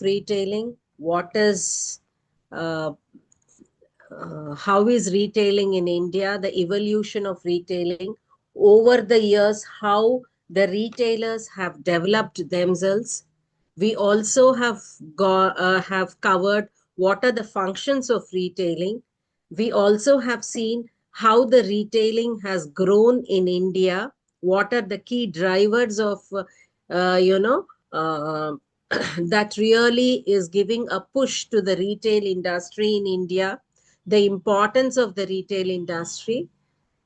of retailing, uh, how is retailing in India, the evolution of retailing over the years, how the retailers have developed themselves. We also have covered what are the functions of retailing. We also have seen how the retailing has grown in India. What are the key drivers of, uh, that really is giving a push to the retail industry in India, the importance of the retail industry.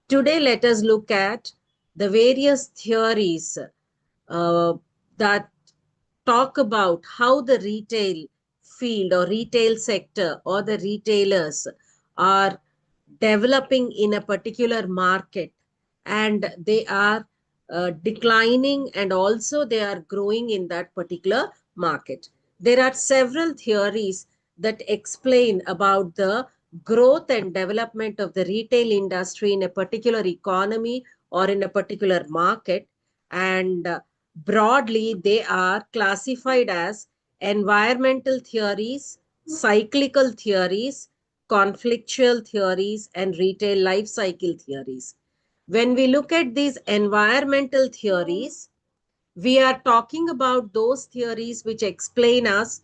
Today, let us look at the various theories uh, that talk about how the retail field or retail sector or the retailers are developing in a particular market, and they are declining, and also they are growing in that particular market. There are several theories that explain about the growth and development of the retail industry in a particular economy or in a particular market. And broadly, they are classified as environmental theories, cyclical theories, conflictual theories, and retail life cycle theories. When we look at these environmental theories, we are talking about those theories which explain us,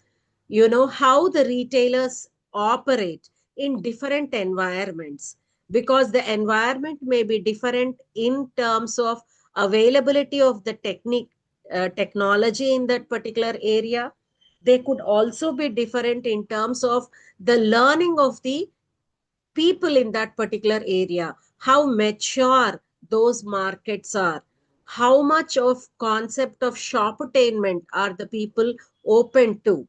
how the retailers operate in different environments, because the environment may be different in terms of availability of the technology in that particular area. They could also be different in terms of the learning of the people in that particular area, how mature those markets are, how much of concept of shoptainment are the people open to.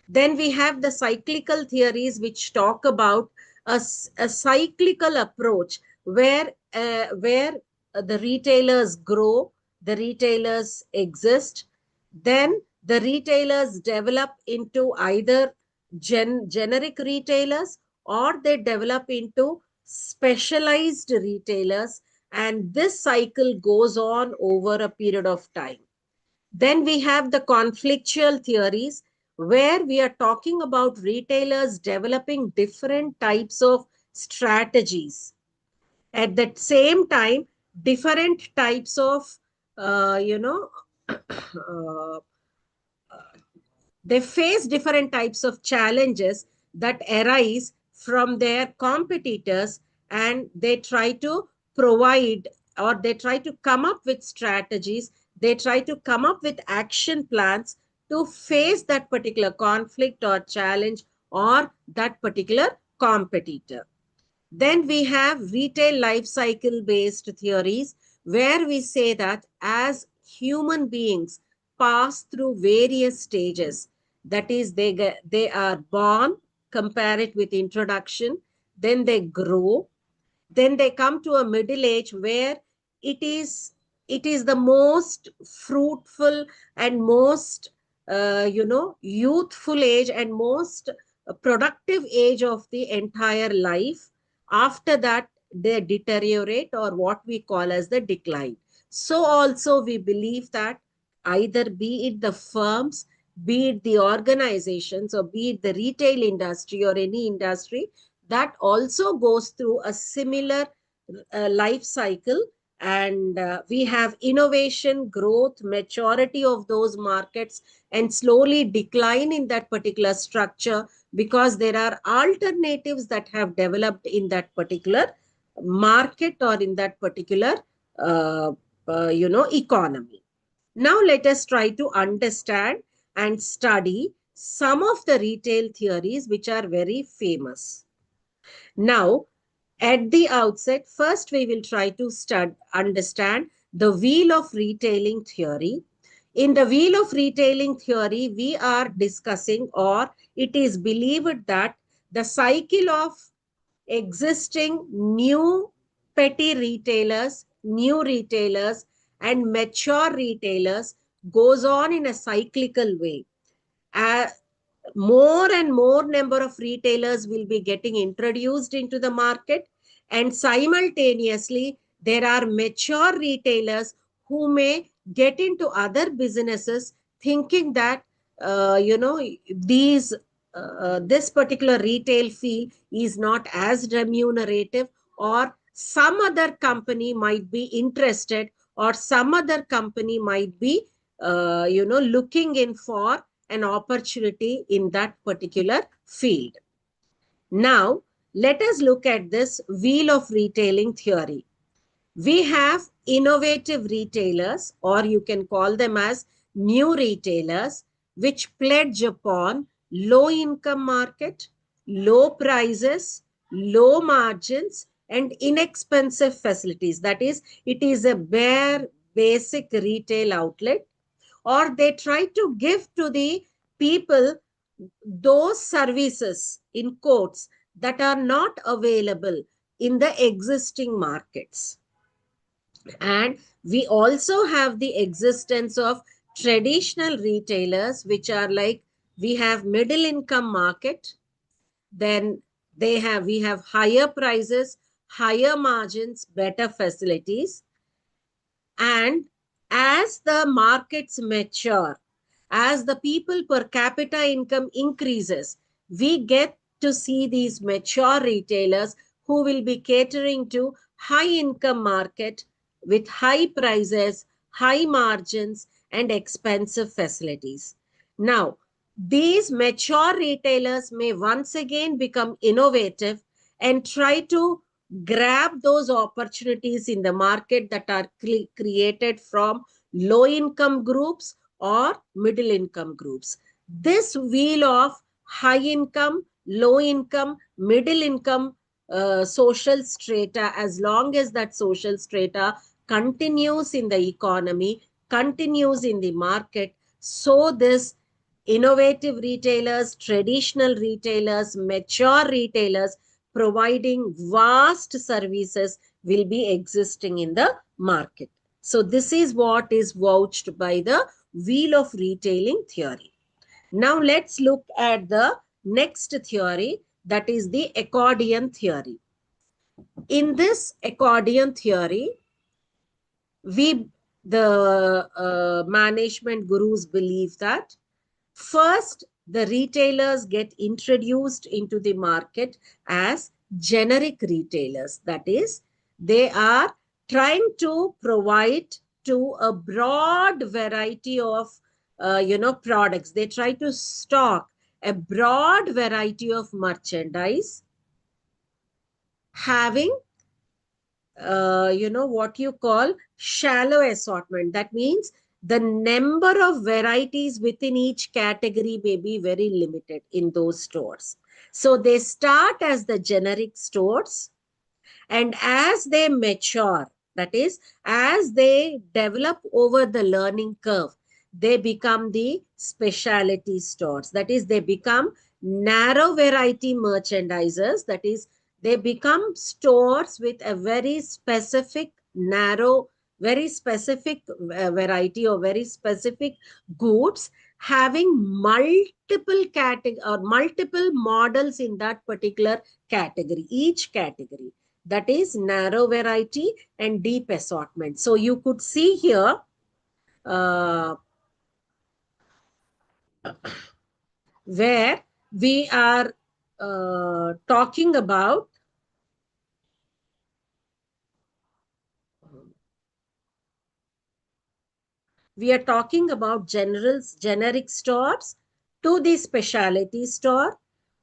Then we have the cyclical theories which talk about a cyclical approach where the retailers grow, the retailers exist, then the retailers develop into either generic retailers, or they develop into specialized retailers, and this cycle goes on over a period of time. Then we have the conflictual theories, where we are talking about retailers developing different types of strategies. At the same time, different types of, uh, you know, uh, they face different types of challenges that arise from their competitors, and they try to provide, or they try to come up with strategies, they try to come up with action plans to face that particular conflict or challenge or that particular competitor. Then we have retail life cycle based theories, where we say that as human beings pass through various stages, that is, they are born, compare it with introduction, then they grow, then they come to a middle age where it is it is the most fruitful and most youthful age and most productive age of the entire life. After that, they deteriorate, or what we call as the decline. So also we believe that either be it the firms, be it the organizations, or be it the retail industry or any industry, that also goes through a similar life cycle. And we have innovation, growth, maturity of those markets, and slowly decline in that particular structure, because there are alternatives that have developed in that particular market or in that particular uh, economy. Now let us try to understand and study some of the retail theories which are very famous. Now, at the outset, first we will try to understand the wheel of retailing theory. In the wheel of retailing theory, we are discussing, or it is believed that the cycle of existing new petty retailers, new retailers, and mature retailers goes on in a cyclical way. Uh, More and more number of retailers will be getting introduced into the market, and simultaneously there are mature retailers who may get into other businesses, thinking that these this particular retail field is not as remunerative, or some other company might be interested, or some other company might be looking in for an opportunity in that particular field. Now let us look at this wheel of retailing theory. We have innovative retailers, or you can call them as new retailers, which pledge upon low income market, low prices, low margins, and inexpensive facilities. That is, it is a bare basic retail outlet, or they try to give to the people those services in quotes that are not available in the existing markets. And we also have the existence of traditional retailers, which are like, we have middle income market, then we have higher prices, higher margins, better facilities. And as the markets mature, as the people per capita income increases, we get to see these mature retailers who will be catering to high income market with high prices, high margins, and expensive facilities. Now, these mature retailers may once again become innovative and try to grab those opportunities in the market that are created from low income groups or middle income groups. This wheel of high income, low income, middle income social strata, as long as that social strata continues in the economy, continues in the market, so this innovative retailers, traditional retailers, mature retailers providing vast services will be existing in the market. So this is what is vouched by the wheel of retailing theory. Now let's look at the next theory, that is the accordion theory. In this accordion theory, we, the management gurus, believe that first, the retailers get introduced into the market as generic retailers. That is, they are trying to provide to a broad variety of products. They try to stock a broad variety of merchandise having what you call shallow assortment. That means the number of varieties within each category may be very limited in those stores. So they start as the generic stores, and as they mature, that is, as they develop over the learning curve, they become the specialty stores. That is, they become narrow variety merchandisers. That is, they become stores with a very specific, narrow, very specific variety or very specific goods, having multiple category or multiple models in that particular category, each category. That is narrow variety and deep assortment. So you could see here where we are talking about generic stores to the specialty store.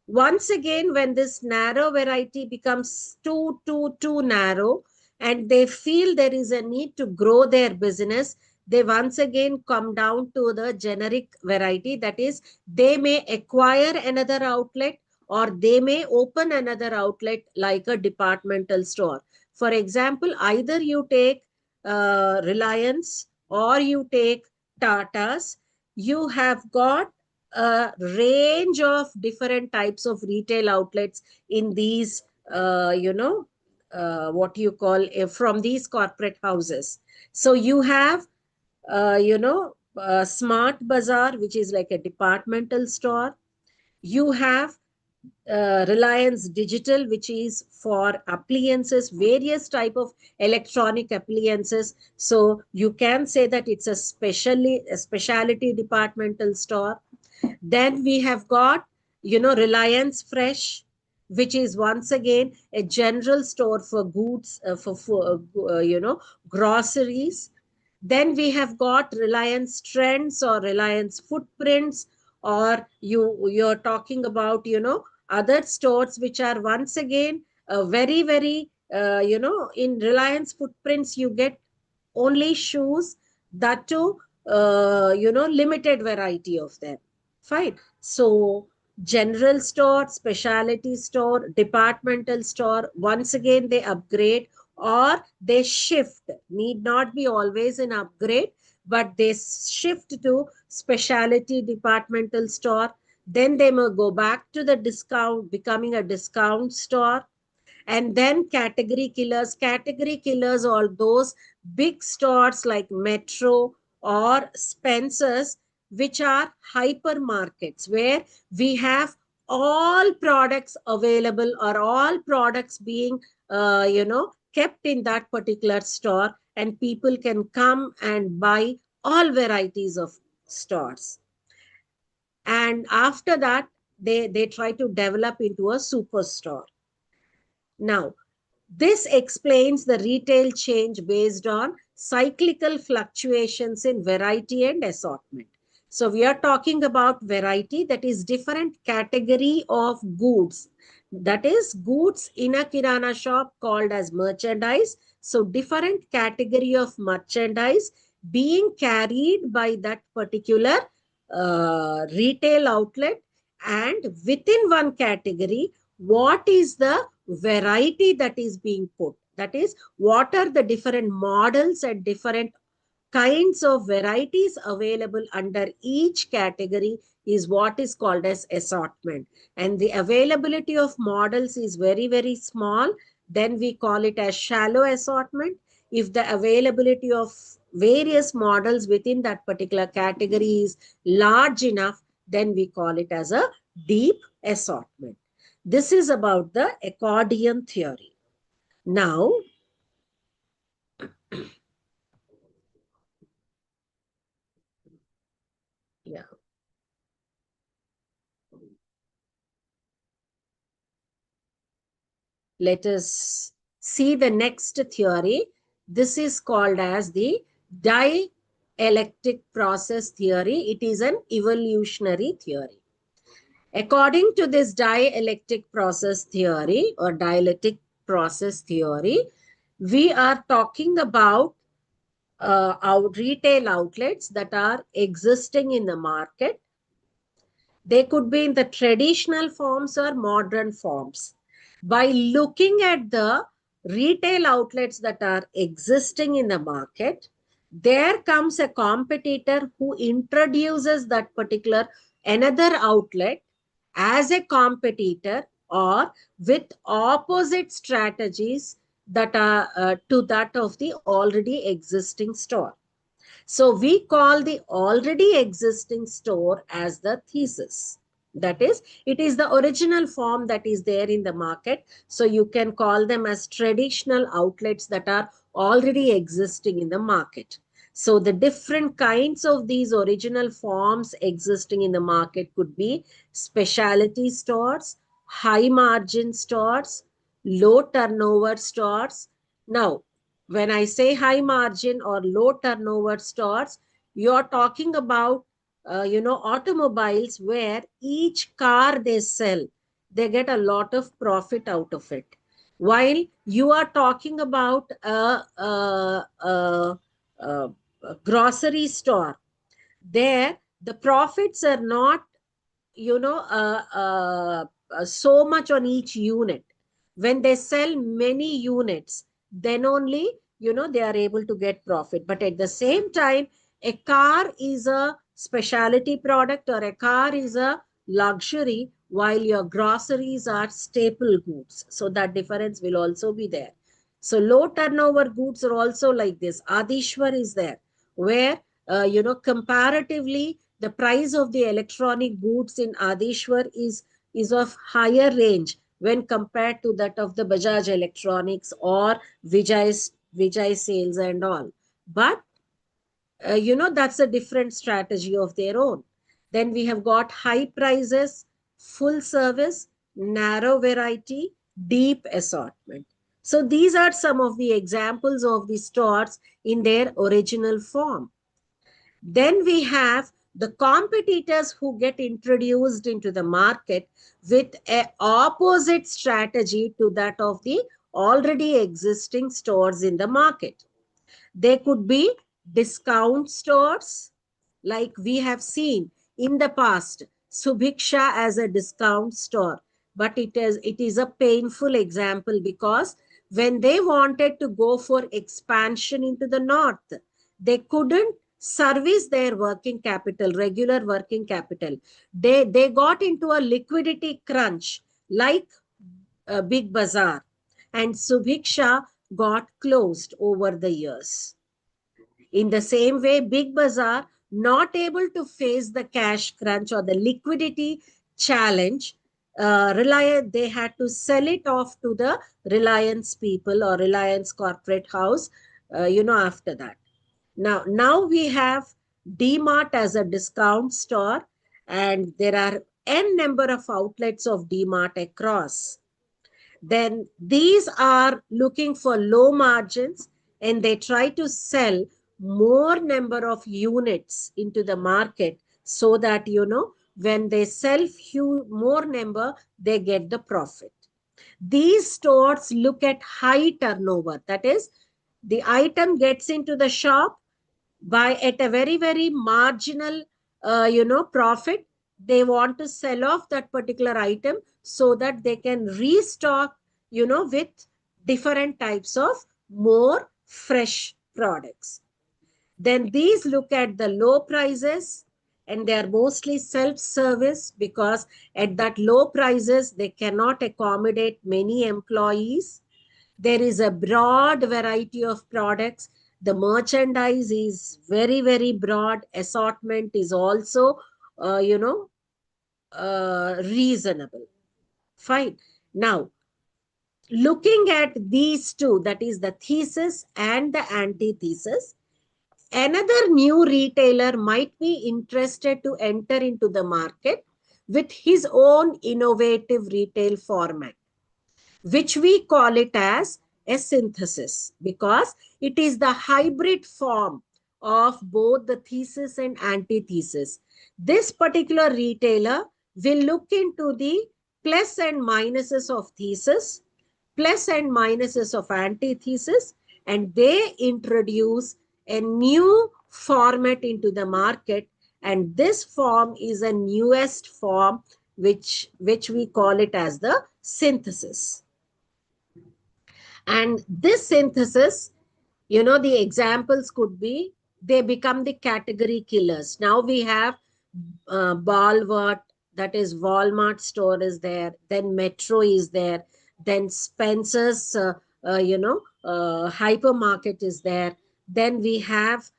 Once again, when this narrow variety becomes too narrow, and they feel there is a need to grow their business, they once again come down to the generic variety. That is, they may acquire another outlet, or they may open another outlet like a departmental store. For example, either you take Reliance or you take Tata's. You have got a range of different types of retail outlets in these, what you call, from these corporate houses. So you have, Smart Bazaar, which is like a departmental store. You have Reliance Digital, which is for appliances, various type of electronic appliances. So you can say that it's a specialty departmental store. Then we have got, Reliance Fresh, which is once again a general store for goods, groceries. Then we have got Reliance Trends or Reliance Footprints, or you're talking about, other stores which are once again very, very, in Reliance Footprints, you get only shoes, that too, limited variety of them. Fine. So, general store, specialty store, departmental store, once again they upgrade or they shift. Need not be always an upgrade, but they shift to specialty departmental store. Then they may go back to the discount, becoming a discount store. And then category killers are those big stores like Metro or Spencer's, which are hypermarkets where we have all products available or all products being kept in that particular store, and people can come and buy all varieties of stores. And after that, they try to develop into a superstore. Now, this explains the retail change based on cyclical fluctuations in variety and assortment. So we are talking about variety, that is different category of goods. That is goods in a kirana shop called as merchandise. So different category of merchandise being carried by that particular retail outlet, and within one category, what is the variety that is being put. That is, what are the different models and different kinds of varieties available under each category is what is called as assortment. And the availability of models is very, very small, then we call it as shallow assortment. If the availability of various models within that particular category is large enough, then we call it as a deep assortment. This is about the accordion theory. Now, yeah, let us see the next theory. This is called as the dialectic process theory. It is an evolutionary theory. According to this dialectic process theory or dialectic process theory, we are talking about our retail outlets that are existing in the market. They could be in the traditional forms or modern forms. By looking at the retail outlets that are existing in the market, there comes a competitor who introduces that particular another outlet as a competitor or with opposite strategies that are to that of the already existing store. So we call the already existing store as the thesis. That is, it is the original form that is there in the market. So you can call them as traditional outlets that are already existing in the market. So the different kinds of these original forms existing in the market could be specialty stores, high margin stores, low turnover stores. Now, when I say high margin or low turnover stores, you're talking about, automobiles where each car they sell, they get a lot of profit out of it. While you are talking about a grocery store, there the profits are not so much on each unit. When they sell many units, then only they are able to get profit. But at the same time, a car is a specialty product or a car is a luxury, while your groceries are staple goods. So that difference will also be there. So low turnover goods are also like this. Adishwar is there, where comparatively the price of the electronic goods in Adishwar is of higher range when compared to that of the Bajaj Electronics or Vijay Sales and all. But that's a different strategy of their own. Then we have got high prices, full service, narrow variety, deep assortment. So these are some of the examples of the stores in their original form. Then we have the competitors who get introduced into the market with an opposite strategy to that of the already existing stores in the market. They could be discount stores, like we have seen in the past, Subhiksha as a discount store. But it is a painful example, because when they wanted to go for expansion into the north, they couldn't service their working capital, regular working capital. They got into a liquidity crunch like Big Bazaar, and Subhiksha got closed over the years. In the same way, Big Bazaar, not able to face the cash crunch or the liquidity challenge, they had to sell it off to the Reliance people or Reliance corporate house, after that. Now we have DMart as a discount store, and there are n number of outlets of DMart across. Then these are looking for low margins, and they try to sell more number of units into the market, so that when they sell few more number, they get the profit. These stores look at high turnover, that is, the item gets into the shop by at a very very marginal profit. They want to sell off that particular item so that they can restock with different types of more fresh products. Then these look at the low prices, and they are mostly self service, because at that low prices they cannot accommodate many employees. There is a broad variety of products. The merchandise is very very broad. Assortment is also reasonable. Fine. Now, looking at these two, that is the thesis and the antithesis, another new retailer might be interested to enter into the market with his own innovative retail format, which we call it as a synthesis, because it is the hybrid form of both the thesis and antithesis. This particular retailer will look into the plus and minuses of thesis, plus and minuses of antithesis, and they introduce a new format into the market. And this form is a newest form, which we call it as the synthesis. And this synthesis, the examples could be, they become the category killers. Now we have Balwart, that is Walmart store is there, then Metro is there, then Spencer's, hypermarket is there. Then we have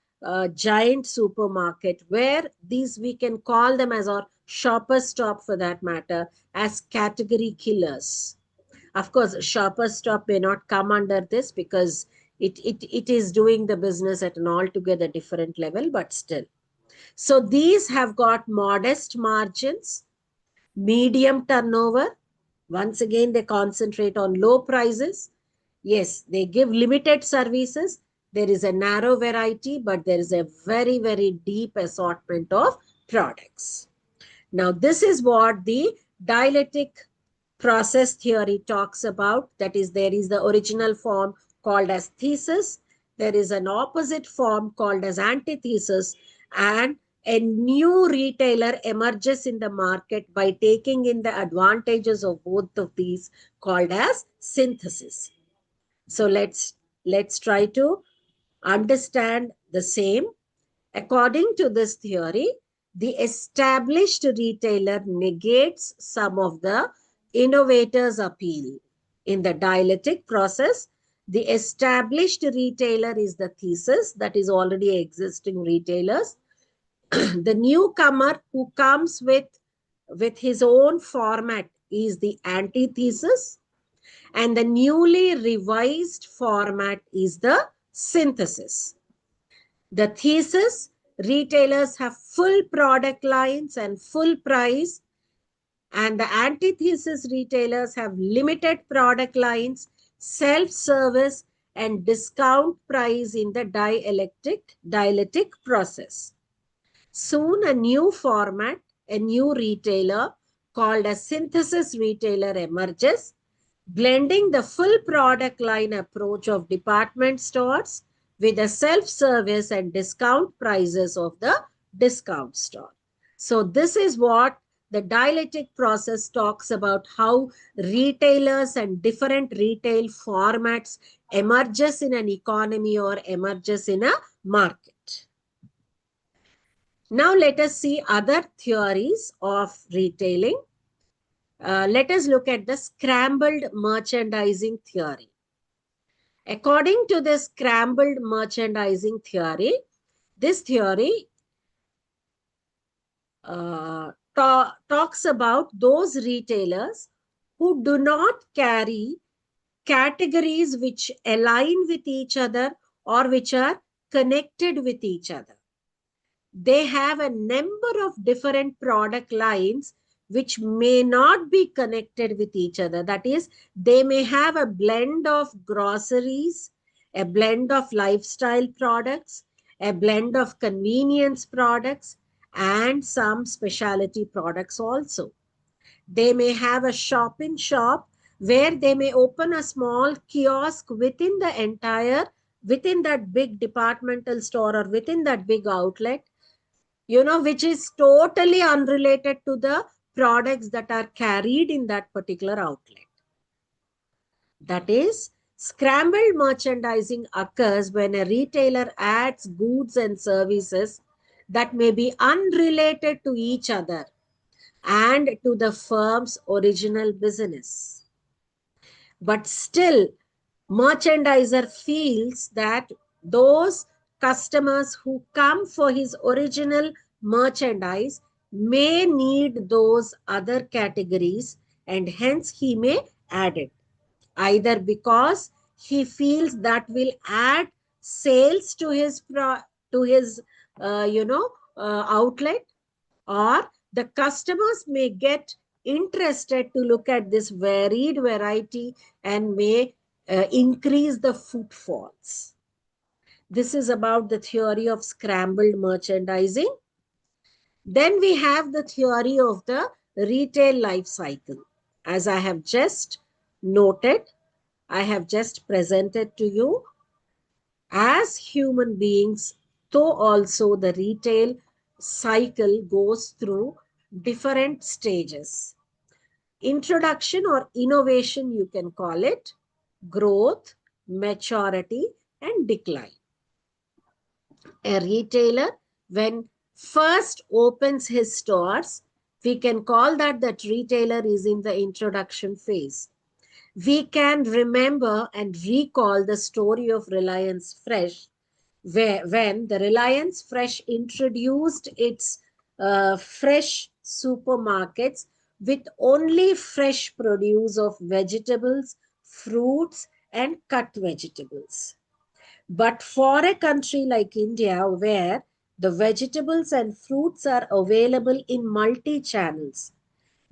Giant supermarket, where these we can call them as, our shopper stop for that matter, as category killers. Of course, Shoppers Stop may not come under this, because it is doing the business at an altogether different level, but still. So these have got modest margins, medium turnover. Once again, they concentrate on low prices. Yes, they give limited services. There is a narrow variety, but there is a very, very deep assortment of products. Now, this is what the dialectic process theory talks about. That is, there is the original form called as thesis. There is an opposite form called as antithesis, and a new retailer emerges in the market by taking in the advantages of both of these, called as synthesis. So let's try to understand the same. According to this theory, the established retailer negates some of the innovator's appeal. In the dialectic process, the established retailer is the thesis, that is already existing retailers. The newcomer who comes with his own format is the antithesis, and the newly revised format is the synthesis. The thesis Retailers have full product lines and full price, and the antithesis retailers have limited product lines, self-service, and discount price in the dialectic process. Soon, a new format, a new retailer called a synthesis retailer emerges, blending the full product line approach of department stores with the self-service and discount prices of the discount store. So this is what the dialectic process talks about, how retailers and different retail formats emerges in an economy or emerges in a market. Now let us see other theories of retailing. Let us look at the scrambled merchandising theory. According to the scrambled merchandising theory, this theory talks about those retailers who do not carry categories which align with each other or which are connected with each other. They have a number of different product lines which may not be connected with each other. That is, they may have a blend of groceries, a blend of lifestyle products, a blend of convenience products, and some specialty products also. They may have a shop in shop where they may open a small kiosk within the entire, within that big departmental store or within that big outlet, which is totally unrelated to the products that are carried in that particular outlet. That is, scrambled merchandising occurs when a retailer adds goods and services that may be unrelated to each other and to the firm's original business. But still, merchandiser feels that those customers who come for his original merchandise may need those other categories, and hence he may add it, either because he feels that will add sales to his outlet, or the customers may get interested to look at this varied variety and may increase the footfalls. This is about the theory of scrambled merchandising. Then we have the theory of the retail life cycle. As I have just noted, I have just presented to you, as human beings, though also the retail cycle goes through different stages. Introduction or innovation, you can call it, growth, maturity, and decline. A retailer, when first opens his stores, we can call that retailer is in the introduction phase. We can remember and recall the story of Reliance Fresh, where when the Reliance Fresh introduced its fresh supermarkets with only fresh produce of vegetables, fruits, and cut vegetables. But for a country like India, where the vegetables and fruits are available in multi-channels,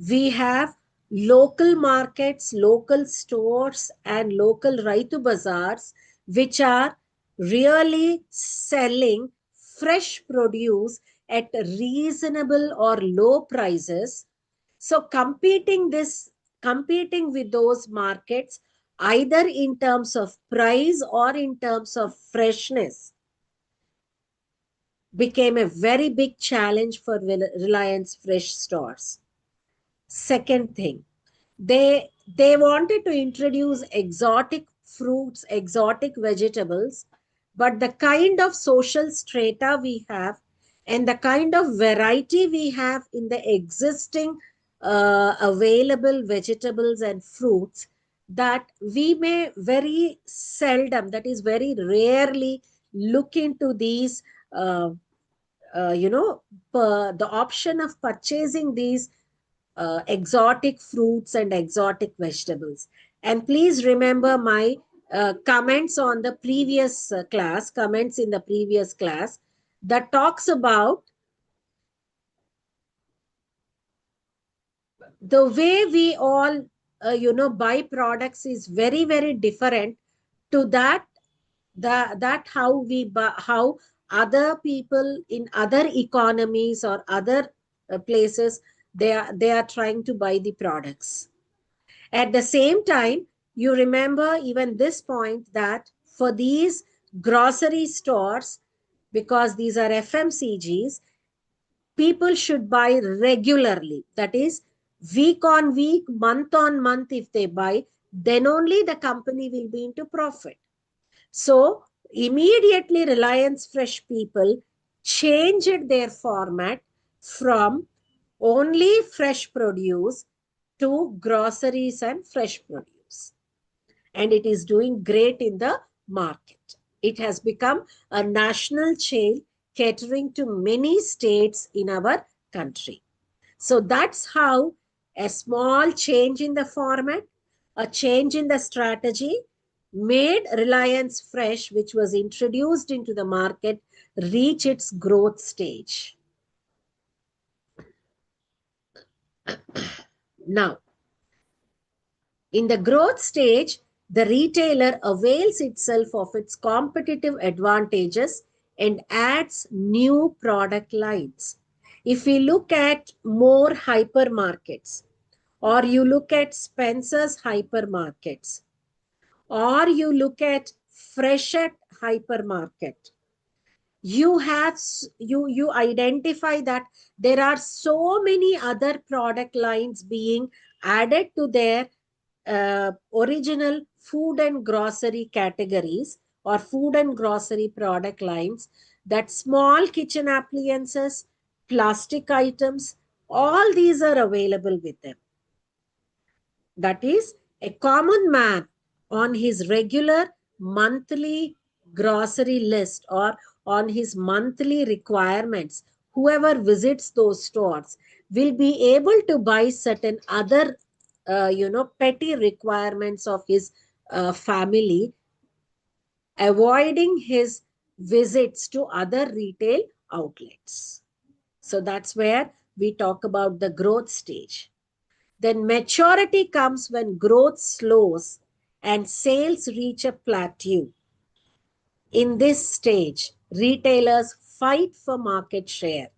we have local markets, local stores, and local Raitu Bazaars, which are really selling fresh produce at reasonable or low prices. So competing with those markets, either in terms of price or in terms of freshness, became a very big challenge for Reliance Fresh stores. Second thing, they wanted to introduce exotic fruits, exotic vegetables, but the kind of social strata we have and the kind of variety we have in the existing available vegetables and fruits, that we may very seldom, that is very rarely, look into these the option of purchasing these exotic fruits and exotic vegetables. And please remember my comments in the previous class. that talks about the way we all, buy products is very, very different to that how we buy, how other people in other economies or other places, they are trying to buy the products. At the same time, you remember even this point that for these grocery stores, because these are FMCGs, people should buy regularly. That is, week on week, month on month, if they buy, then only the company will be into profit. So, immediately, Reliance Fresh people changed their format from only fresh produce to groceries and fresh produce. And it is doing great in the market. It has become a national chain catering to many states in our country. So that's how a small change in the format, a change in the strategy made Reliance Fresh, which was introduced into the market, reach its growth stage. Now, in the growth stage, the retailer avails itself of its competitive advantages and adds new product lines. If we look at more hypermarkets, or you look at Spencer's hypermarkets, or you look at Freshette hypermarket, you identify that there are so many other product lines being added to their original food and grocery categories or food and grocery product lines, that small kitchen appliances, plastic items, all these are available with them. That is, a common man on his regular monthly grocery list or on his monthly requirements, whoever visits those stores will be able to buy certain other, petty requirements of his family, avoiding his visits to other retail outlets. So that's where we talk about the growth stage. Then maturity comes when growth slows and sales reach a plateau. In this stage, retailers fight for market share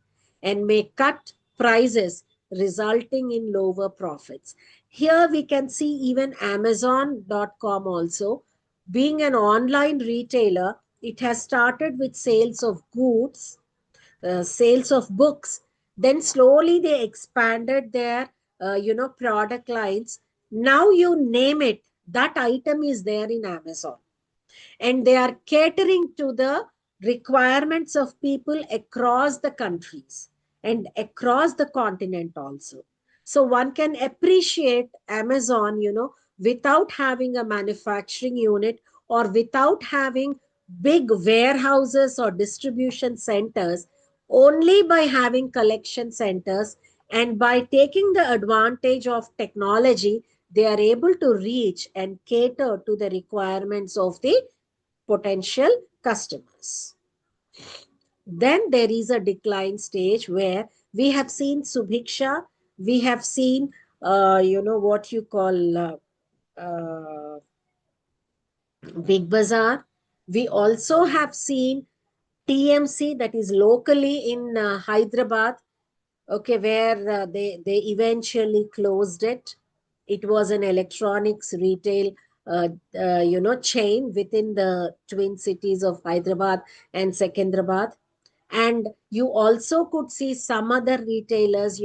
and may cut prices, resulting in lower profits. Here we can see even Amazon.com also, being an online retailer, it has started with sales of goods, sales of books. Then slowly they expanded their, product lines. Now you name it, that item is there in Amazon, and they are catering to the requirements of people across the countries and across the continent also. So one can appreciate Amazon, without having a manufacturing unit or without having big warehouses or distribution centers, only by having collection centers and by taking the advantage of technology, they are able to reach and cater to the requirements of the potential customers. Then there is a decline stage where we have seen Subhiksha, we have seen, what you call Big Bazaar. We also have seen TMC, that is locally in Hyderabad, okay, where they eventually closed it. It was an electronics retail chain within the twin cities of Hyderabad and Secunderabad. And you also could see some other retailers,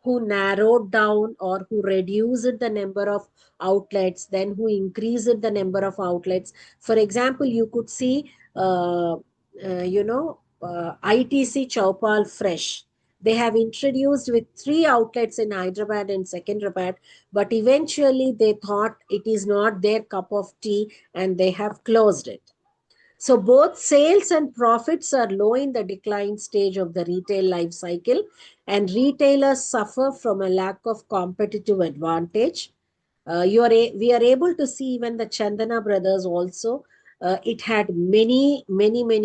who narrowed down or who reduced the number of outlets, then who increased the number of outlets. For example, you could see, ITC Chaupal Fresh. They have introduced with 3 outlets in Hyderabad and Secunderabad, but eventually they thought it is not their cup of tea and they have closed it. So both sales and profits are low in the decline stage of the retail life cycle, and retailers suffer from a lack of competitive advantage. We are able to see even the Chandana brothers also. It had many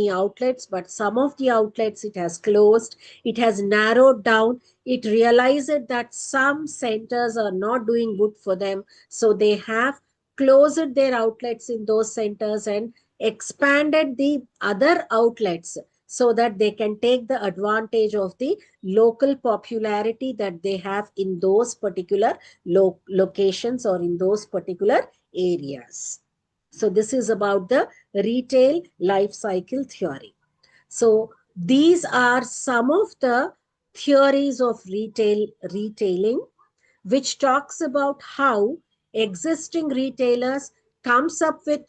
outlets, but some of the outlets it has closed. It has narrowed down. It realized that some centers are not doing good for them. So they have closed their outlets in those centers and expanded the other outlets so that they can take the advantage of the local popularity that they have in those particular locations or in those particular areas. So this is about the retail life cycle theory. So these are some of the theories of retailing, which talks about how existing retailers comes up with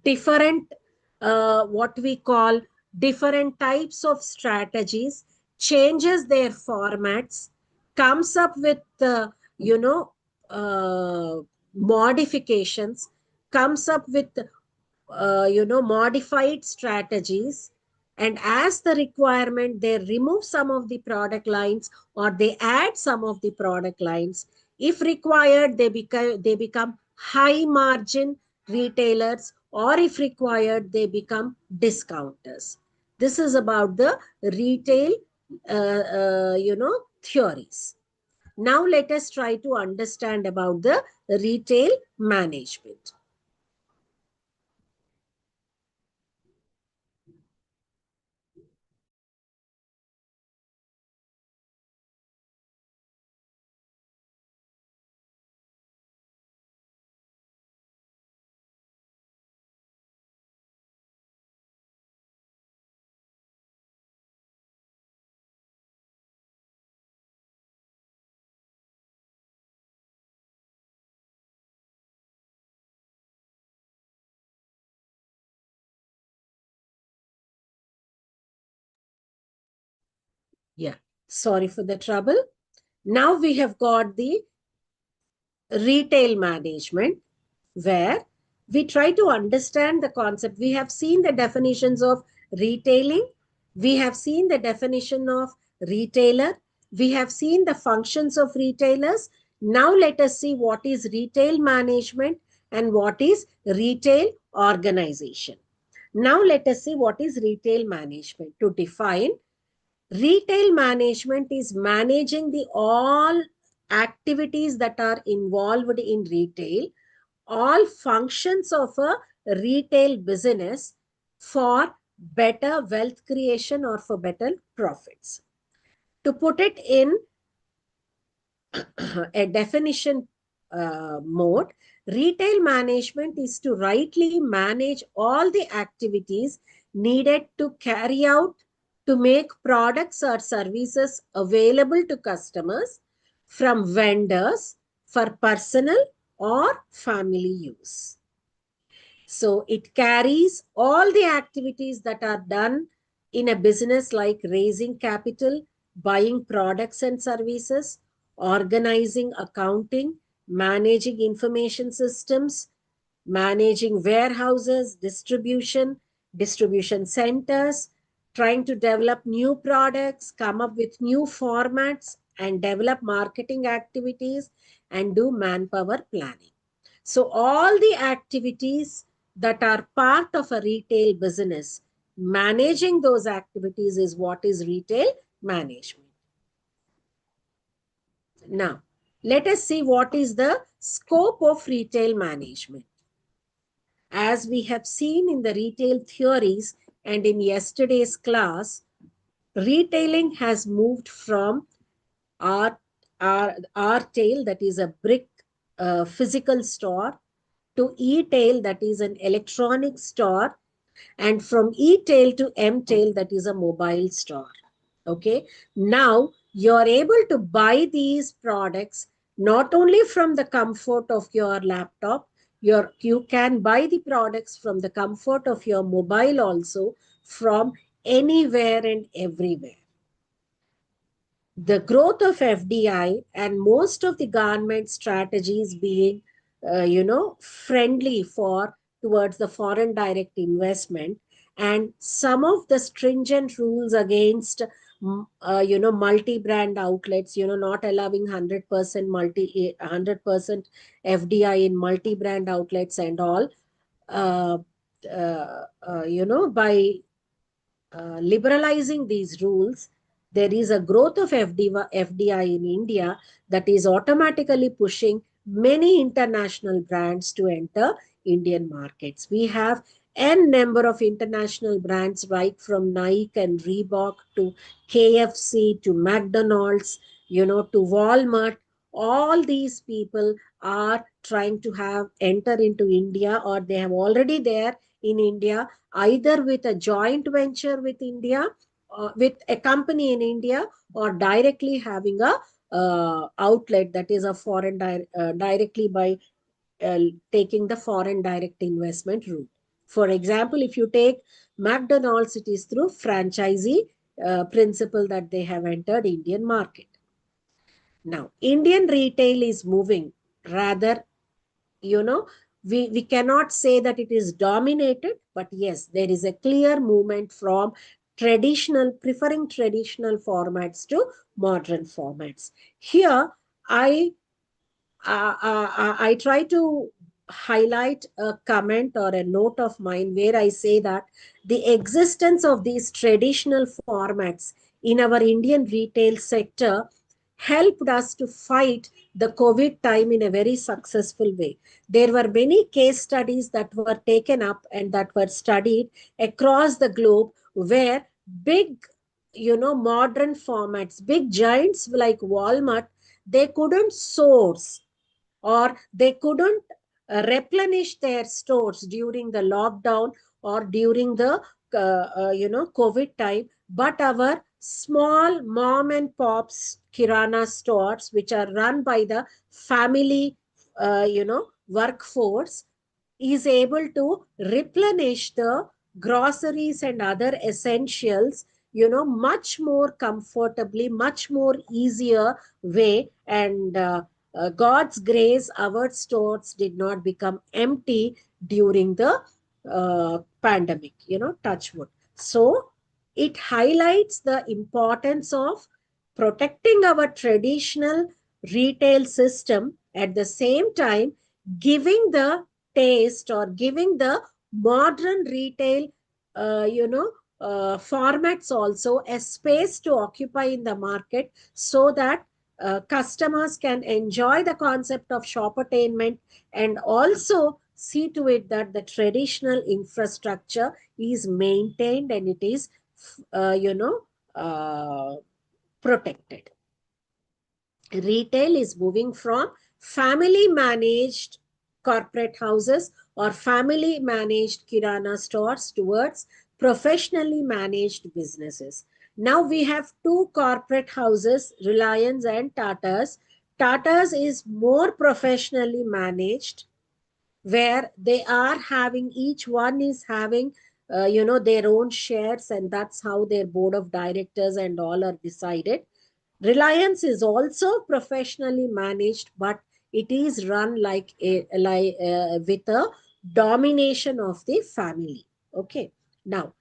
different what we call different types of strategies, changes their formats, comes up with you know uh, modifications, comes up with modified strategies, and as the requirement they remove some of the product lines or they add some of the product lines. If required, they become high margin retailers, or if required they become discounters. This is about the retail theories. Now let us try to understand about the retail management. Yeah, sorry for the trouble. Now we have got the retail management, where we try to understand the concept. We have seen the definitions of retailing, we have seen the definition of retailer, we have seen the functions of retailers. Now let us see what is retail management and what is retail organization. Now let us see what is retail management. To define, retail management is managing the all activities that are involved in retail, all functions of a retail business for better wealth creation or for better profits. To put it in a definition mode, retail management is to rightly manage all the activities needed to carry out to make products or services available to customers from vendors for personal or family use. So it carries all the activities that are done in a business, like raising capital, buying products and services, organizing accounting, managing information systems, managing warehouses, distribution centers, trying to develop new products, come up with new formats, and develop marketing activities and do manpower planning. So all the activities that are part of a retail business, managing those activities is what is retail management. Now, let us see what is the scope of retail management. As we have seen in the retail theories and in yesterday's class, retailing has moved from our, our tail, that is a brick physical store, to e-tail, that is an electronic store, and from e-tail to m-tail, that is a mobile store. Okay. Now you're able to buy these products not only from the comfort of your laptop, you can buy the products from the comfort of your mobile also, from anywhere and everywhere. The growth of FDI and most of the government strategies being, friendly for towards the foreign direct investment, and some of the stringent rules against, multi-brand outlets, not allowing 100% FDI in multi-brand outlets and all, uh, by liberalizing these rules, there is a growth of FDI in India that is automatically pushing many international brands to enter Indian markets. We have n number of international brands, right from Nike and Reebok to KFC to McDonald's, to Walmart. All these people are trying to have enter into India, or they have already there in India, either with a joint venture with India, with a company in India, or directly having a outlet, that is a directly by uh, taking the foreign direct investment route. For example, if you take McDonald's, it is through franchisee principle that they have entered Indian market. Now, Indian retail is moving rather, you know we cannot say that it is dominated, but yes, there is a clear movement from preferring traditional formats to modern formats. Here I try to highlight a comment or a note of mine where I say that the existence of these traditional formats in our Indian retail sector helped us to fight the COVID time in a very successful way. There were many case studies that were taken up and that were studied across the globe where big, modern formats, big giants like Walmart, they couldn't source, or they couldn't replenish their stores during the lockdown or during the COVID time. But our small mom and pops kirana stores, which are run by the family workforce, is able to replenish the groceries and other essentials, much more comfortably, much more easier way. And God's grace, our stores did not become empty during the pandemic, touch wood. So it highlights the importance of protecting our traditional retail system, at the same time giving the taste or giving the modern retail formats also a space to occupy in the market, so that customers can enjoy the concept of shop attainment, and also see to it that the traditional infrastructure is maintained and it is protected. Retail is moving from family managed corporate houses or family managed kirana stores towards professionally managed businesses. Now we have two corporate houses, Reliance and Tata's. Tata's is more professionally managed, where they are having, each one is having their own shares, and that's how their board of directors and all are decided. Reliance is also professionally managed, but it is run with a domination of the family. Okay. Now,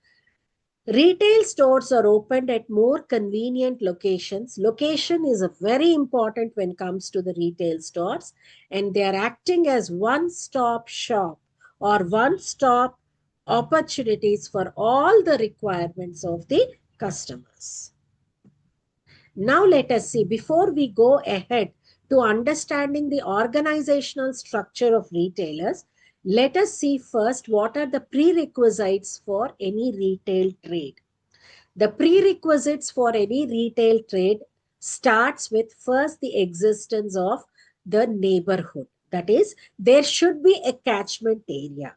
retail stores are opened at more convenient locations. Location is a very important when it comes to the retail stores, and they are acting as one-stop shop or one-stop opportunities for all the requirements of the customers. Now let us see, before we go ahead to understanding the organizational structure of retailers, let us see first what are the prerequisites for any retail trade. The prerequisites for any retail trade starts with first the existence of the neighborhood. That is, there should be a catchment area.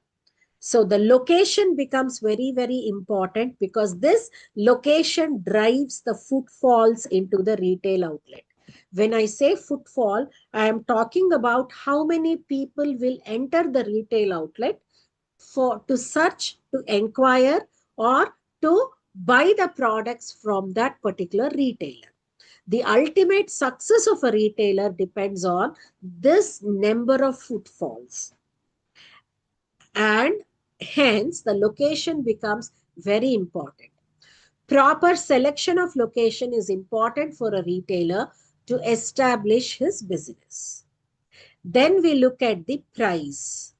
So the location becomes very, very important, because this location drives the footfalls into the retail outlet. When I say footfall, I am talking about how many people will enter the retail outlet to search, to inquire, or to buy the products from that particular retailer. The ultimate success of a retailer depends on this number of footfalls, and hence the location becomes very important. Proper selection of location is important for a retailer to establish his business. Then we look at the price.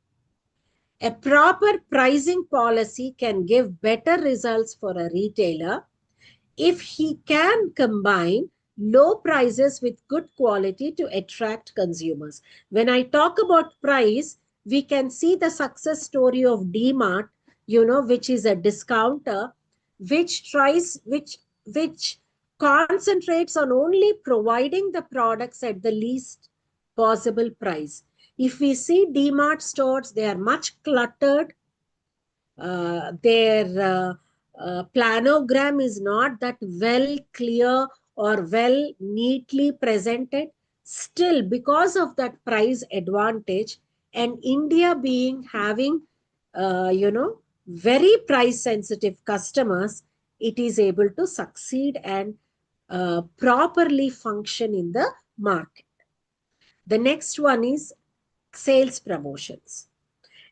A proper pricing policy can give better results for a retailer if he can combine low prices with good quality to attract consumers. When I talk about price, we can see the success story of DMart, which is a discounter, which concentrates on only providing the products at the least possible price. If we see DMart stores, they are much cluttered. Their planogram is not that well clear or well neatly presented. Still, because of that price advantage, and India being having, very price sensitive customers, it is able to succeed and properly function in the market. The next one is sales promotions.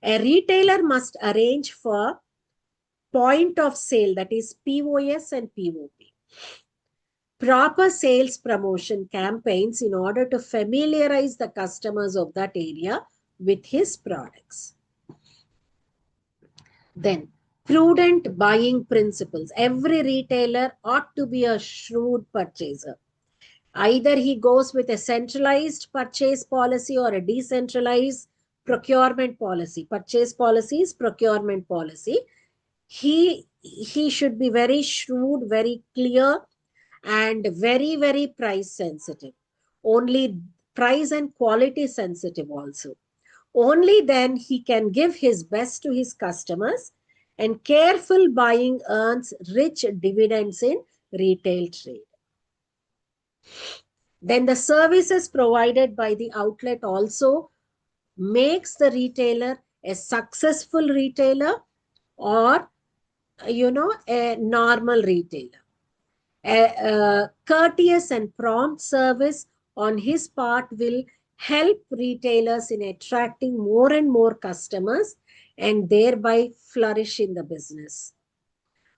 A retailer must arrange for point of sale, that is POS and POP. Proper sales promotion campaigns in order to familiarize the customers of that area with his products. Then, prudent buying principles. Every retailer ought to be a shrewd purchaser. Either he goes with a centralized purchase policy or a decentralized procurement policy. Purchase policy is procurement policy. He should be very shrewd, very clear, and very, very price sensitive. Only price and quality sensitive also. Only then he can give his best to his customers, and careful buying earns rich dividends in retail trade. Then the services provided by the outlet also makes the retailer a successful retailer, or a normal retailer. A courteous and prompt service on his part will help retailers in attracting more and more customers and thereby flourish in the business.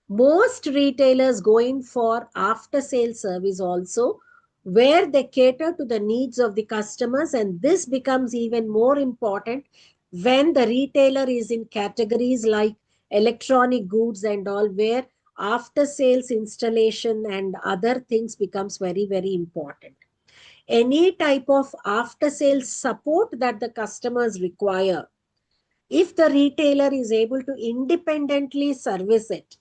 Most retailers go in for after sale service also, where they cater to the needs of the customers, and this becomes even more important when the retailer is in categories like electronic goods and all, where after sales installation and other things becomes very, very important. Any type of after sales support that the customers require, if the retailer is able to independently service it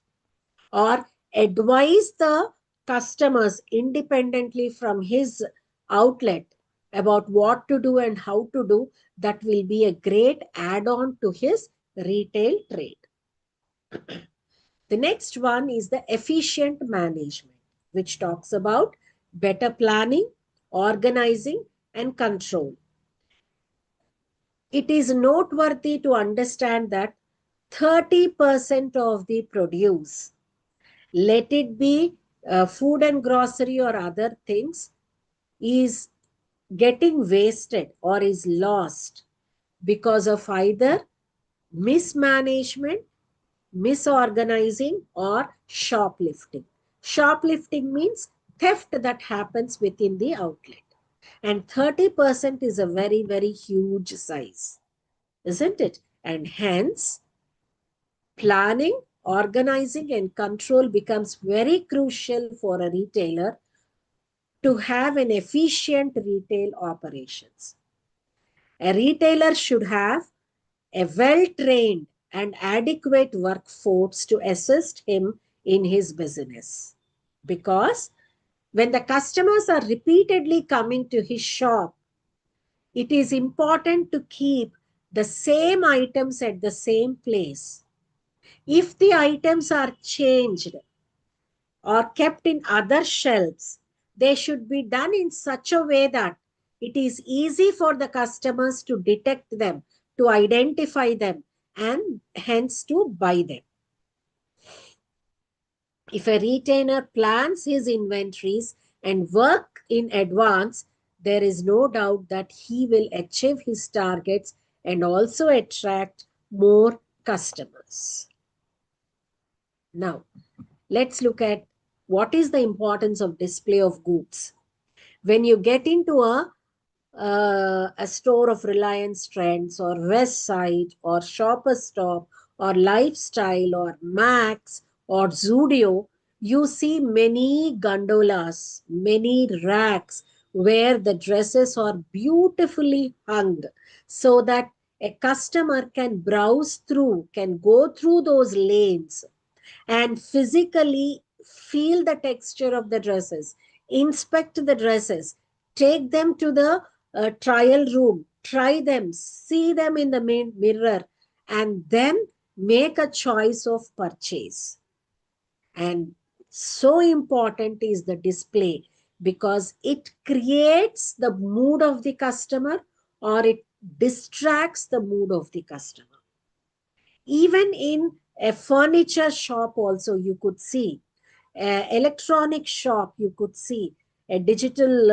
or advise the customers independently from his outlet about what to do and how to do, that will be a great add-on to his retail trade. The next one is the efficient management, which talks about better planning, organizing, and control. It is noteworthy to understand that 30% of the produce, let it be food and grocery or other things, is getting wasted or is lost because of either mismanagement, misorganizing, or shoplifting. Shoplifting means theft that happens within the outlet. And 30% is a very, very huge size, isn't it? And hence, planning, organizing, and control becomes very crucial for a retailer to have an efficient retail operations. A retailer should have a well-trained and adequate workforce to assist him in his business. Because when the customers are repeatedly coming to his shop, it is important to keep the same items at the same place. If the items are changed or kept in other shelves, they should be done in such a way that it is easy for the customers to detect them, to identify them, and hence to buy them. If a retailer plans his inventories and work in advance, there is no doubt that he will achieve his targets and also attract more customers. Now, let's look at what is the importance of display of goods. When you get into a a store of Reliance Trends or West Side or Shoppers Stop or Lifestyle or Max or Zudio, you see many gondolas, many racks where the dresses are beautifully hung so that a customer can browse through, can go through those lanes and physically feel the texture of the dresses, inspect the dresses, take them to the trial room, try them, see them in the mirror, and then make a choice of purchase. And so important is the display because it creates the mood of the customer or it distracts the mood of the customer. Even in a furniture shop also you could see, a electronic shop you could see, a digital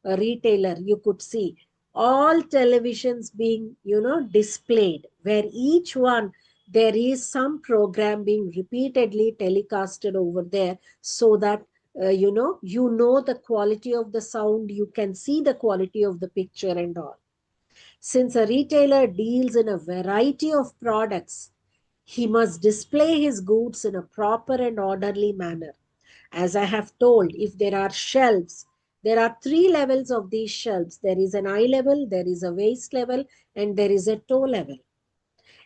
a retailer you could see, all televisions being displayed, where each one there is some program being repeatedly telecasted over there, so that the quality of the sound, you can see the quality of the picture and all. Since a retailer deals in a variety of products, he must display his goods in a proper and orderly manner. As I have told, if there are shelves, there are three levels of these shelves. There is an eye level, there is a waist level, and there is a toe level.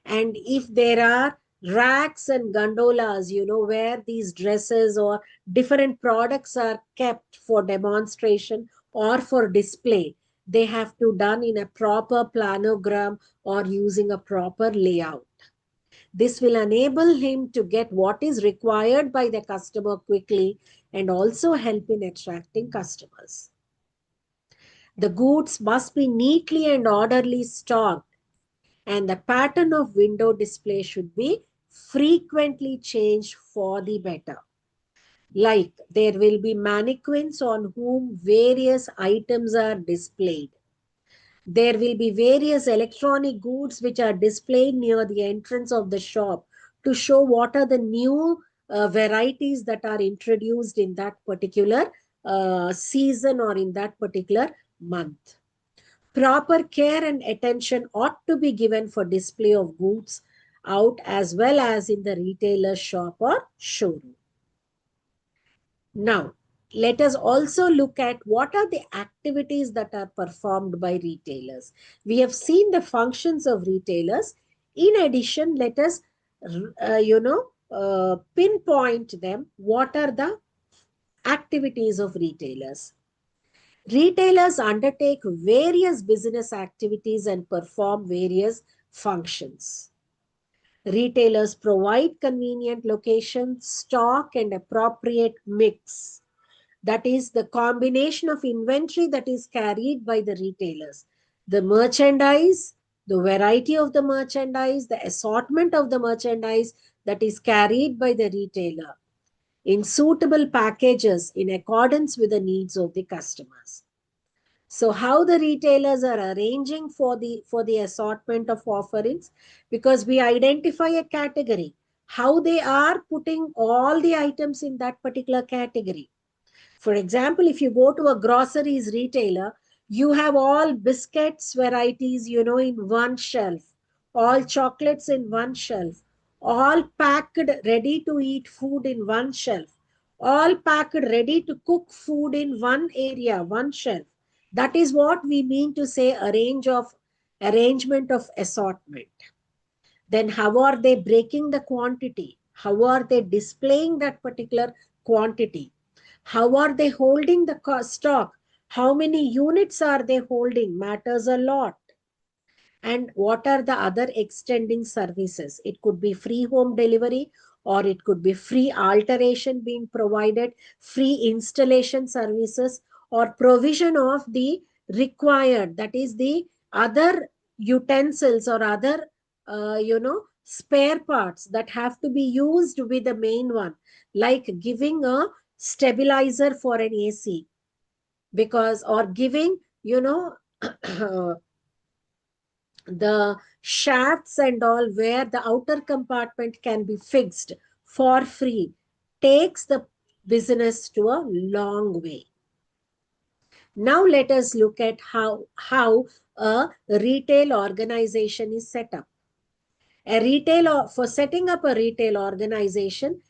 And if there are racks and gondolas, where these dresses or different products are kept for demonstration or for display, they have to done in a proper planogram or using a proper layout. This will enable him to get what is required by the customer quickly and also help in attracting customers. The goods must be neatly and orderly stocked, and the pattern of window display should be frequently changed for the better. Like there will be mannequins on whom various items are displayed. There will be various electronic goods which are displayed near the entrance of the shop to show what are the new varieties that are introduced in that particular season or in that particular month. Proper care and attention ought to be given for display of goods out as well as in the retailer's shop or showroom. Now, let us also look at what are the activities that are performed by retailers. We have seen the functions of retailers. In addition, let us, pinpoint them. What are the activities of retailers? Retailers undertake various business activities and perform various functions. Retailers provide convenient locations, stock, and appropriate mix. That is the combination of inventory that is carried by the retailers. The merchandise, the variety of the merchandise, the assortment of the merchandise that is carried by the retailer in suitable packages in accordance with the needs of the customers. So how the retailers are arranging for the assortment of offerings, because we identify a category, how they are putting all the items in that particular category. For example, if you go to a groceries retailer, you have all biscuits varieties, in one shelf, all chocolates in one shelf, all packed ready to eat food in one shelf, all packed ready to cook food in one area, one shelf. That is what we mean to say arrangement of assortment. Then how are they breaking the quantity? How are they displaying that particular quantity? How are they holding the stock? How many units are they holding? Matters a lot. And what are the other extending services? It could be free home delivery, or it could be free alteration being provided, free installation services, or provision of the required, that is the other utensils or other spare parts that have to be used with the main one, like giving a stabilizer for an AC, because, or giving the shafts and all where the outer compartment can be fixed for free, takes the business to a long way. Now let us look at how a retail organization is set up. For setting up a retail organization,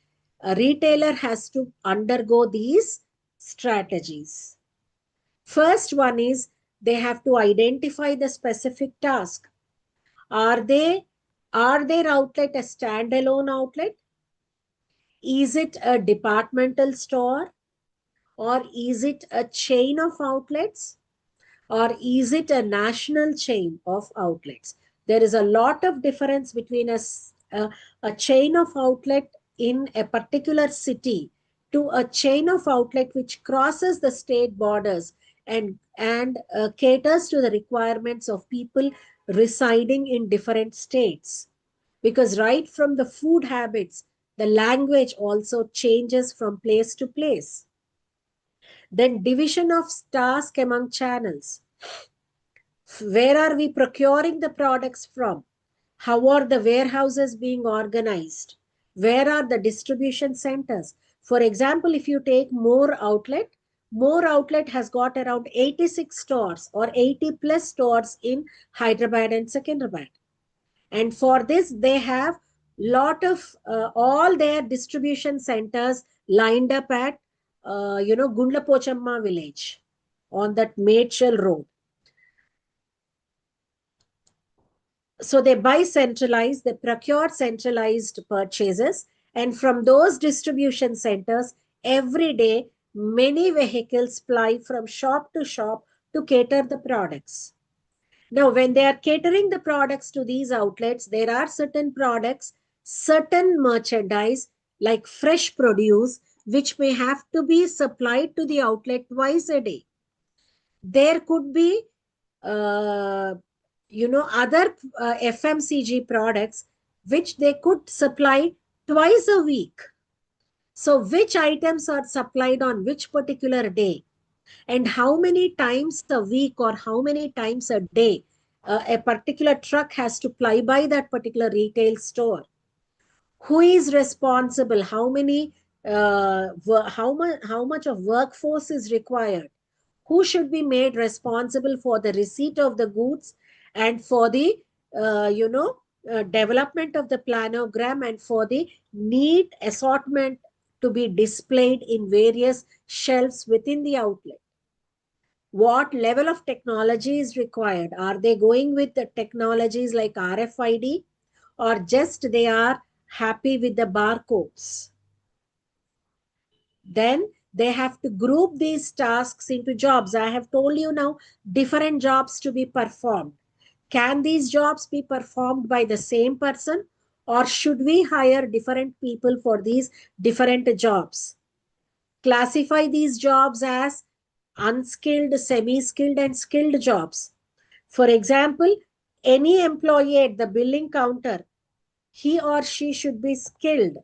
a retailer has to undergo these strategies. First one is they have to identify the specific task. Are they are their outlet a standalone outlet? Is it a departmental store? Or is it a chain of outlets? Or is it a national chain of outlets? There is a lot of difference between a chain of outlet in a particular city to a chain of outlet which crosses the state borders and caters to the requirements of people residing in different states. Because right from the food habits, the language also changes from place to place. Then division of task among channels. Where are we procuring the products from? How are the warehouses being organized? Where are the distribution centers? For example, if you take More Outlet has got around 86 stores or 80 plus stores in Hyderabad and Secunderabad. And for this, they have lot of all their distribution centers lined up at Gundla Pochamma village on that Matechal road. So they buy centralized, they procure centralized purchases, and from those distribution centers, every day, many vehicles ply from shop to shop to cater the products. Now, when they are catering the products to these outlets, there are certain products, certain merchandise like fresh produce, which may have to be supplied to the outlet twice a day. There could be uh, other FMCG products which they could supply twice a week. So which items are supplied on which particular day, and how many times a week or how many times a day a particular truck has to ply by that particular retail store? Who is responsible? How much of workforce is required? Who should be made responsible for the receipt of the goods and for the development of the planogram and for the neat assortment to be displayed in various shelves within the outlet? What level of technology is required? Are they going with the technologies like RFID, or just they are happy with the barcodes? Then they have to group these tasks into jobs. I have told you now different jobs to be performed. Can these jobs be performed by the same person, or should we hire different people for these different jobs? Classify these jobs as unskilled, semi-skilled, and skilled jobs. For example, any employee at the billing counter, he or she should be skilled.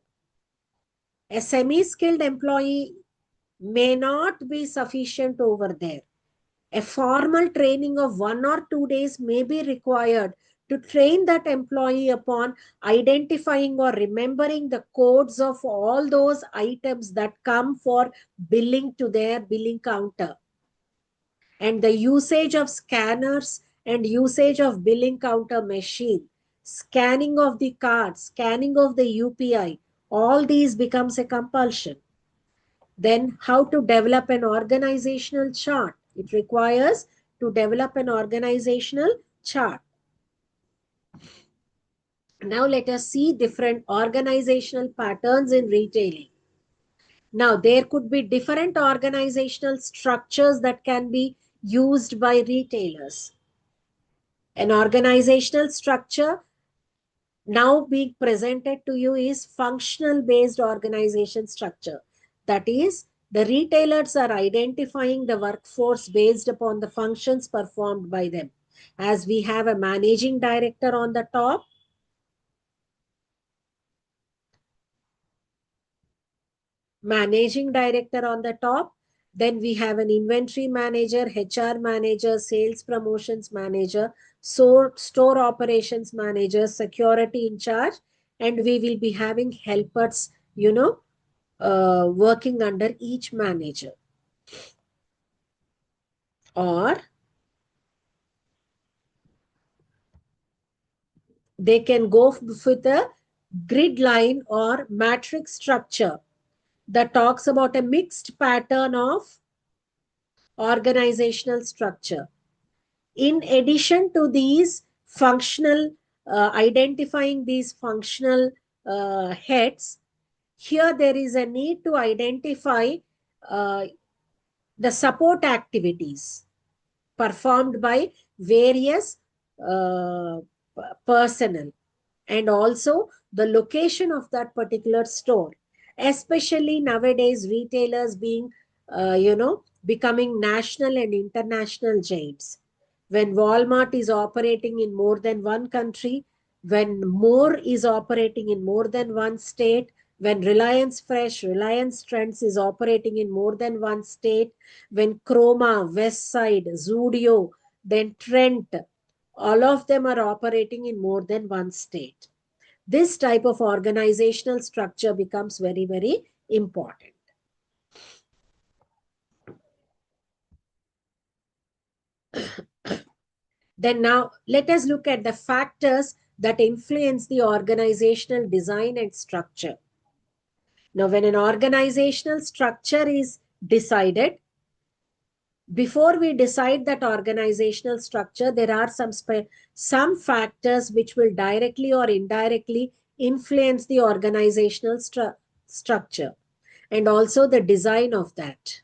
A semi-skilled employee may not be sufficient over there. A formal training of 1 or 2 days may be required to train that employee upon identifying or remembering the codes of all those items that come for billing to their billing counter. And the usage of scanners and usage of billing counter machine, scanning of the cards, scanning of the UPI, all these becomes a compulsion. Then how to develop an organizational chart? It requires to develop an organizational chart. Now let us see different organizational patterns in retailing. Now there could be different organizational structures that can be used by retailers. An organizational structure now being presented to you is functional based organization structure. That is, the retailers are identifying the workforce based upon the functions performed by them. As we have a managing director on the top, then we have an inventory manager, HR manager, sales promotions manager, store operations manager, security in charge, and we will be having helpers, working under each manager. or they can go with a grid line or matrix structure that talks about a mixed pattern of organizational structure. In addition to these functional, identifying these functional heads, here there is a need to identify uh, the support activities performed by various uh, personnel, and also the location of that particular store, especially nowadays retailers being becoming national and international chains. When Walmart is operating in more than one country, when More is operating in more than one state, when Reliance Fresh, Reliance Trends is operating in more than one state, when Chroma, Westside, Zudio, then Trent, all of them are operating in more than one state. This type of organizational structure becomes very, very important. Then now let us look at the factors that influence the organizational design and structure. Now, when an organizational structure is decided, before we decide that organizational structure, there are some factors which will directly or indirectly influence the organizational structure and also the design of that.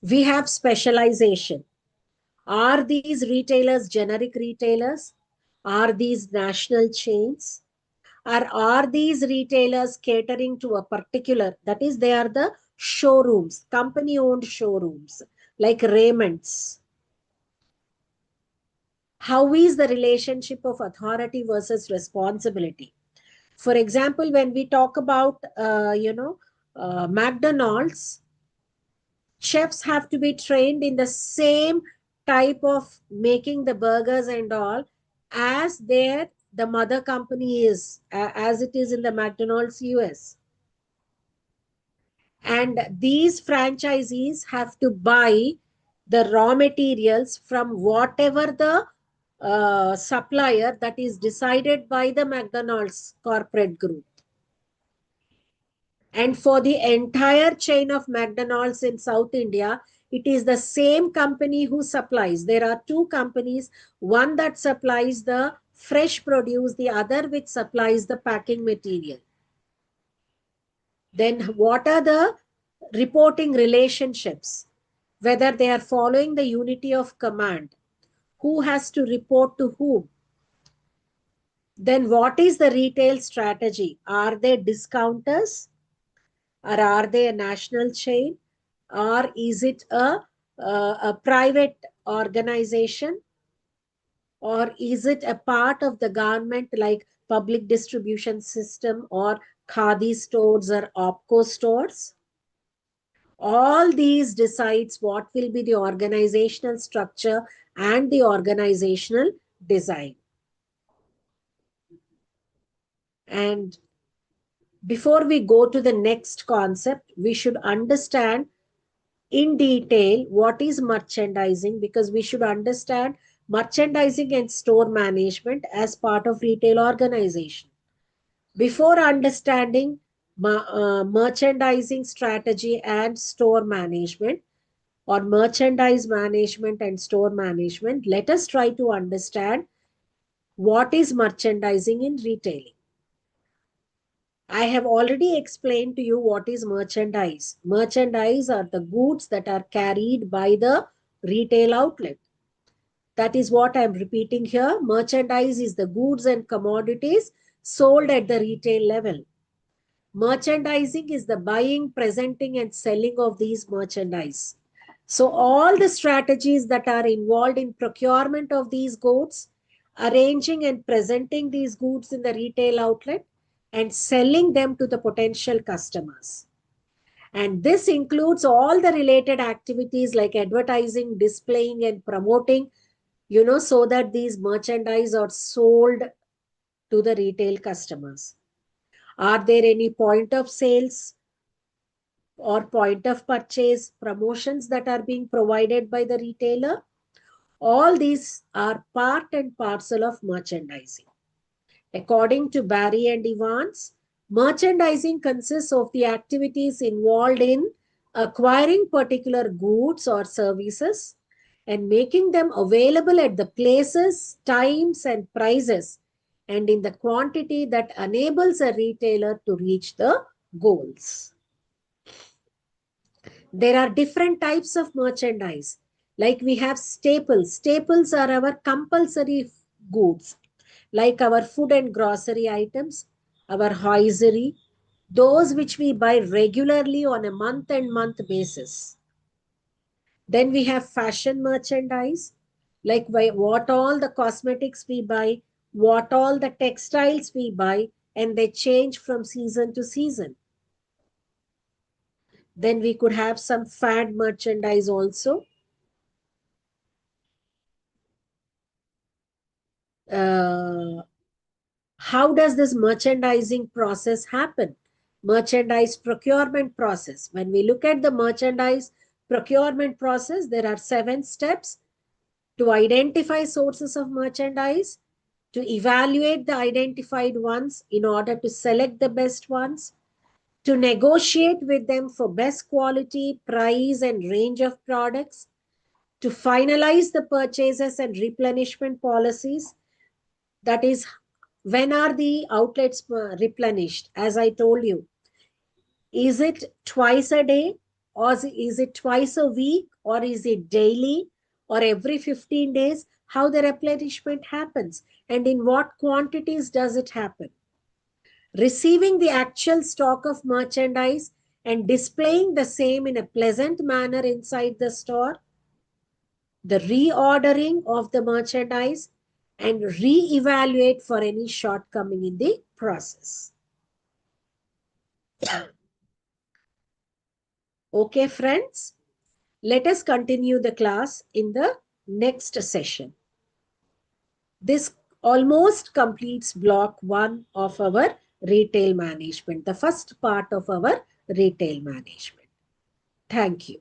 We have specialization. Are these retailers generic retailers? Are these national chains? Or are these retailers catering to a particular, that is, they are the showrooms, company owned showrooms like Raymond's? How is the relationship of authority versus responsibility? For example, when we talk about, McDonald's, chefs have to be trained in the same type of making the burgers and all as the mother company is, as it is in the McDonald's US. And these franchisees have to buy the raw materials from whatever the supplier that is decided by the McDonald's corporate group. And for the entire chain of McDonald's in South India, it is the same company who supplies. There are two companies, one that supplies the fresh produce, the other which supplies the packing material. Then what are the reporting relationships? Whether they are following the unity of command, who has to report to whom? Then what is the retail strategy? Are they discounters? Or are they a national chain? Or is it a private organization? Or is it a part of the government like public distribution system or khadi stores or opco stores? All these decides what will be the organizational structure and the organizational design. And before we go to the next concept, we should understand in detail what is merchandising, because we should understand merchandising and store management as part of retail organization. Before understanding merchandising strategy and store management, or merchandise management and store management, let us try to understand what is merchandising in retailing. I have already explained to you what is merchandise. Merchandise are the goods that are carried by the retail outlet. That is what I am repeating here. Merchandise is the goods and commodities sold at the retail level. Merchandising is the buying, presenting, and selling of these merchandise. So all the strategies that are involved in procurement of these goods, arranging and presenting these goods in the retail outlet, and selling them to the potential customers. And this includes all the related activities like advertising, displaying, and promoting, so that these merchandise are sold to the retail customers. Are there any point of sales or point of purchase promotions that are being provided by the retailer. All these are part and parcel of merchandising. According to Barry and Evans, merchandising consists of the activities involved in acquiring particular goods or services and making them available at the places, times, and prices, and in the quantity that enables a retailer to reach the goals. There are different types of merchandise. Like we have staples. Staples are our compulsory goods, like our food and grocery items, our hosiery, those which we buy regularly on a month and month basis. Then we have fashion merchandise, like what all the cosmetics we buy, what all the textiles we buy, and they change from season to season. Then we could have some fad merchandise also. Uh, how does this merchandising process happen? Merchandise procurement process. When we look at the merchandise procurement process, there are 7 steps: to identify sources of merchandise, to evaluate the identified ones in order to select the best ones, to negotiate with them for best quality, price, and range of products, to finalize the purchases and replenishment policies. That is, when are the outlets replenished? As I told you, is it twice a day, or is it twice a week, or is it daily, or every 15 days? How the replenishment happens, and in what quantities does it happen? Receiving the actual stock of merchandise and displaying the same in a pleasant manner inside the store, the reordering of the merchandise, and re-evaluate for any shortcoming in the process. Okay, friends, let us continue the class in the next session. This almost completes block 1 of our retail management, the first part of our retail management. Thank you.